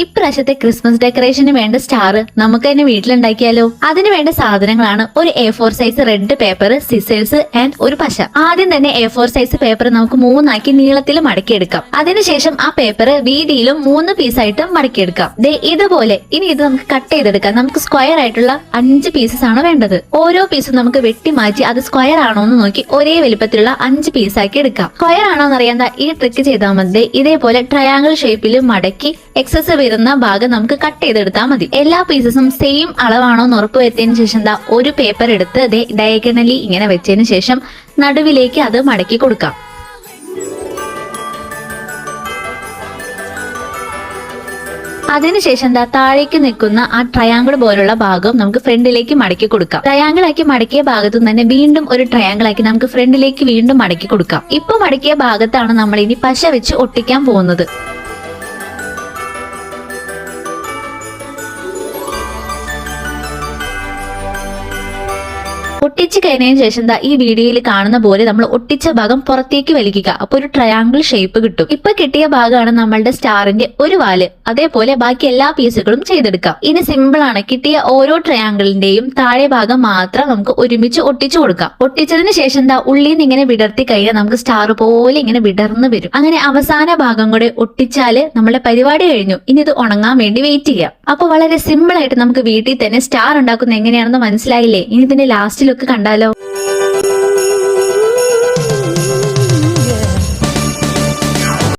ഇപ്രാവശ്യത്തെ ക്രിസ്മസ് ഡെക്കറേഷന് വേണ്ട സ്റ്റാർ നമുക്ക് തന്നെ വീട്ടിലുണ്ടാക്കിയാലോ? അതിന് വേണ്ട സാധനങ്ങളാണ് ഒരു A4 size red paper, scissors and ഒരു പശ. ആദ്യം തന്നെ A4 സൈസ് പേപ്പർ നമുക്ക് 3 ആക്കി നീളത്തിൽ മടക്കിയെടുക്കാം. അതിനുശേഷം ആ പേപ്പർ വീതിയിലും 3 പീസായിട്ട് മടക്കിയെടുക്കാം. ഇതുപോലെ. ഇനി ഇത് നമുക്ക് കട്ട് ചെയ്തെടുക്കാം. നമുക്ക് സ്ക്വയർ ആയിട്ടുള്ള 5 പീസസ് ആണ് വേണ്ടത്. ഓരോ പീസും നമുക്ക് വെട്ടി മാറ്റി അത് സ്ക്വയർ ആണോ എന്ന് നോക്കി ഒരേ വലിപ്പത്തിലുള്ള 5 പീസാക്കി എടുക്കാം. സ്ക്വയർ ആണോ എന്ന് അറിയാൻ ഈ ട്രിക്ക് ചെയ്താൽ മതി. ഇതേപോലെ ട്രയാങ്കിൾ ഷേപ്പിൽ മടക്കി എക്സസ് വരുന്ന ഭാഗം നമുക്ക് കട്ട് ചെയ്തെടുത്താൽ മതി. എല്ലാ പീസസും സെയിം അളവാണോ എന്ന് ഉറപ്പ് വരുത്തിയതിനു ശേഷം ഒരു പേപ്പർ എടുത്ത് ഡയഗണലി ഇങ്ങനെ വെച്ചതിന് ശേഷം നടുവിലേക്ക് അത് മടക്കി കൊടുക്കാം. അതിനുശേഷം താഴേക്ക് നിൽക്കുന്ന ആ ട്രയാങ്കിൾ പോലുള്ള ഭാഗം നമുക്ക് ഫ്രണ്ടിലേക്ക് മടക്കി കൊടുക്കാം. ട്രയാങ്കിൾ ആക്കി മടക്കിയ ഭാഗത്തു തന്നെ വീണ്ടും ഒരു ട്രയാങ്കിൾ ആക്കി നമുക്ക് ഫ്രണ്ടിലേക്ക് വീണ്ടും മടക്കി കൊടുക്കാം. ഇപ്പൊ മടക്കിയ ഭാഗത്താണ് നമ്മൾ ഇനി പശ വെച്ച് ഒട്ടിക്കാൻ പോകുന്നത്. ഒട്ടിച്ച് കഴിഞ്ഞതിന് ശേഷം ഈ വീഡിയോയിൽ കാണുന്ന പോലെ നമ്മൾ ഒട്ടിച്ച ഭാഗം പുറത്തേക്ക് വലിക്കുക. അപ്പൊ ഒരു ട്രയാങ്കിൾ ഷേപ്പ് കിട്ടും. ഇപ്പൊ കിട്ടിയ ഭാഗമാണ് നമ്മളുടെ സ്റ്റാറിന്റെ ഒരു വാല്. അതേപോലെ ബാക്കി എല്ലാ പീസുകളും ചെയ്തെടുക്കാം. ഇനി സിമ്പിൾ ആണ്. കിട്ടിയ ഓരോ ട്രയാങ്കിളിന്റെയും താഴെ ഭാഗം മാത്രം നമുക്ക് ഒരുമിച്ച് ഒട്ടിച്ചു കൊടുക്കാം. ഒട്ടിച്ചതിന് ശേഷം ഉള്ളിൽ നിന്ന് ഇങ്ങനെ വിടർത്തി കഴിഞ്ഞാൽ നമുക്ക് സ്റ്റാർ പോലെ ഇങ്ങനെ വിടർന്ന് വരും. അങ്ങനെ അവസാന ഭാഗം കൂടെ ഒട്ടിച്ചാല് നമ്മുടെ പരിപാടി കഴിഞ്ഞു. ഇനി ഇത് ഉണങ്ങാൻ വേണ്ടി വെയിറ്റ് ചെയ്യാം. അപ്പൊ വളരെ സിമ്പിൾ ആയിട്ട് നമുക്ക് വീട്ടിൽ തന്നെ സ്റ്റാർ ഉണ്ടാക്കുന്നത് എങ്ങനെയാണെന്ന് മനസ്സിലായില്ലേ? ഇനി ഇതിന്റെ ലാസ്റ്റിലൊക്കെ കണ്ടാലോ?